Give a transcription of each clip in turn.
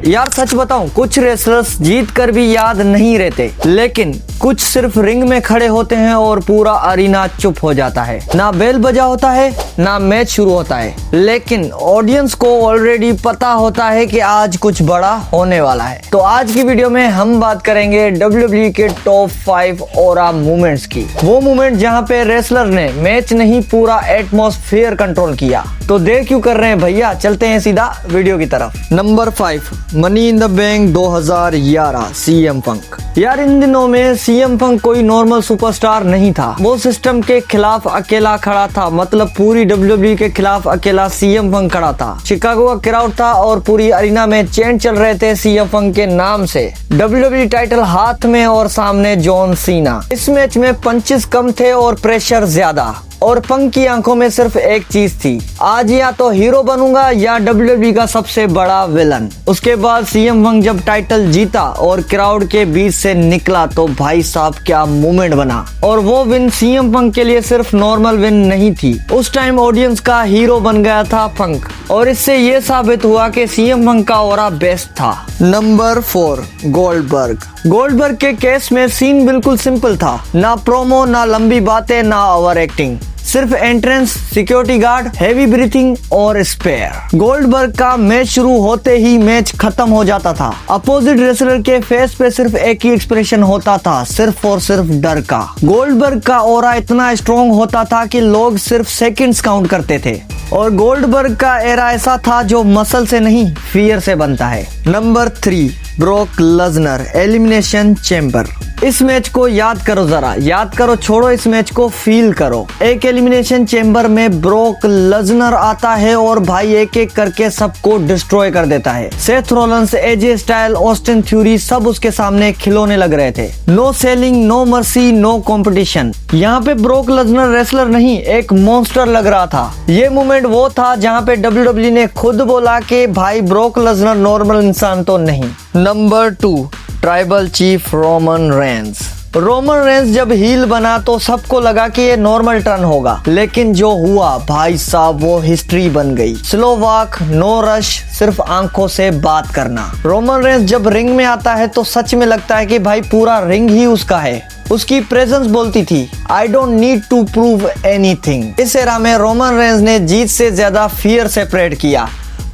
यार सच बताऊं, कुछ रेसलर्स जीत कर भी याद नहीं रहते, लेकिन कुछ सिर्फ रिंग में खड़े होते हैं और पूरा अरीना चुप हो जाता है। ना बेल बजा होता है, ना मैच शुरू होता है, लेकिन ऑडियंस को ऑलरेडी पता होता है कि आज कुछ बड़ा होने वाला है। तो आज की वीडियो में हम बात करेंगे WWE के टॉप 5 ऑरा मूवमेंट्स की। वो मूवमेंट जहां पे रेसलर ने मैच नहीं पूरा एटमॉस्फेयर कंट्रोल किया। तो देर क्यों कर रहे हैं भैया, चलते हैं सीधा वीडियो की तरफ। Number 5, money in the bank 2011 CM पंक। यार इन दिनों में CM पंक कोई नॉर्मल सुपरस्टार नहीं था, वो सिस्टम के खिलाफ अकेला खड़ा था। मतलब पूरी WWE के खिलाफ अकेला CM पंक खड़ा था। शिकागो का क्राउड था और पूरी अरीना में चैंट चल रहे थे CM पंक के नाम से। WWE टाइटल हाथ में और सामने जॉन सीना। इस मैच में पंचेस कम थे और प्रेशर ज्यादा, और पंक की आंखों में सिर्फ एक चीज थी, आज या तो हीरो बनूंगा या WWE का सबसे बड़ा विलन। उसके बाद CM पंक जब टाइटल जीता और क्राउड के बीच से निकला तो भाई साहब क्या मूवमेंट बना। और वो विन CM पंक के लिए सिर्फ नॉर्मल विन नहीं थी, उस टाइम ऑडियंस का हीरो बन गया था पंक। और इससे ये साबित हुआ कि CM पंक का ऑरा बेस्ट था। नंबर 4, गोल्डबर्ग के केस में सीन बिल्कुल सिंपल था, ना प्रोमो, ना लंबी बातें, ना ओवर एक्टिंग, सिर्फ entrance, security guard, heavy breathing और स्पेयर। गोल्डबर्ग का मैच शुरू होते ही मैच खत्म हो जाता था। अपोजिट रेसलर के फेस पे सिर्फ एक ही एक्सप्रेशन होता था, सिर्फ और सिर्फ डर का। गोल्डबर्ग का ऑरा इतना स्ट्रॉन्ग होता था कि लोग सिर्फ सेकंड्स काउंट करते थे। और गोल्डबर्ग का एरा ऐसा था जो मसल से नहीं, फियर से बनता है। Number 3, Brock Lesnar elimination chamber. इस मैच को याद करो, जरा याद करो, छोड़ो इस मैच को, फील करो। एक एलिमिनेशन चैम्बर में ब्रॉक लेसनर आता है और भाई एक एक करके सबको डिस्ट्रॉय कर देता है। Seth Rollins, AJ Styles, Austin Theory सब उसके सामने खिलौने लग रहे थे। No selling, no mercy, no competition. यहाँ पे ब्रॉक लेसनर रेसलर नहीं, एक मॉन्स्टर लग रहा था। ये मूवमेंट वो था जहाँ पे WWE ने खुद बोला कि भाई ब्रॉक लेसनर नॉर्मल इंसान तो नहीं। Number 2, tribal chief Roman Reigns जब हील बना तो सबको लगा कि ये नॉर्मल टर्न होगा, लेकिन जो हुआ भाई साहब वो हिस्ट्री बन गई। स्लो वॉक, नो रश, सिर्फ आंखों से बात करना। रोमन रेंस जब रिंग में आता है तो सच में लगता है कि भाई पूरा रिंग ही उसका है। उसकी प्रेजेंस बोलती थी, I don't need to prove anything. इस एरा में रोमन रेंस ने जीत से ज्यादा फियर सेपरेट किया,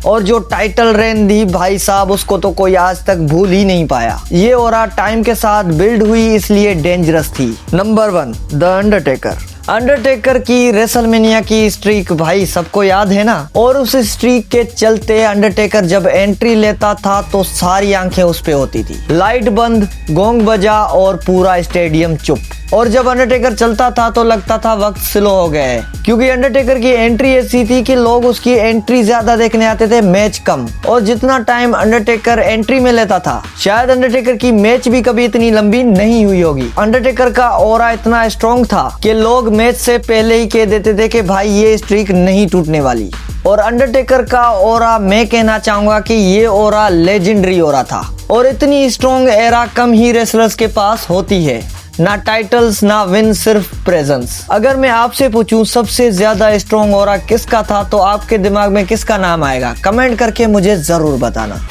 और जो टाइटल रेन दी भाई साहब उसको तो कोई आज तक भूल ही नहीं पाया। ये ऑरा टाइम के साथ बिल्ड हुई, इसलिए डेंजरस थी। नंबर 1, द अंडरटेकर की रेसलमेनिया की स्ट्रीक भाई सबको याद है ना। और उस स्ट्रीक के चलते अंडरटेकर जब एंट्री लेता था तो सारी आंखें उस पे होती थी। लाइट बंद, गोंग बजा और पूरा स्टेडियम चुप। और जब अंडरटेकर चलता था तो लगता था वक्त स्लो हो गया है, क्योंकि अंडरटेकर की एंट्री ऐसी थी कि लोग उसकी एंट्री ज्यादा देखने आते थे, मैच कम। और जितना टाइम अंडरटेकर एंट्री में लेता था, शायद अंडरटेकर की मैच भी कभी इतनी लंबी नहीं हुई होगी। अंडरटेकर का ऑरा इतना स्ट्रॉन्ग था कि लोग मैच से पहले ही कह देते थे कि भाई ये स्ट्रीक नहीं टूटने वाली। और अंडरटेकर का ऑरा, मैं कहना चाहूंगा कि ये ऑरा लेजेंडरी ऑरा था। और इतनी स्ट्रॉन्ग एरा कम ही रेसलर्स के पास होती है। ना टाइटल्स, ना विन, सिर्फ प्रेजेंस। अगर मैं आपसे पूछूं सबसे ज्यादा स्ट्रॉन्ग ऑरा किसका था, तो आपके दिमाग में किसका नाम आएगा? कमेंट करके मुझे जरूर बताना।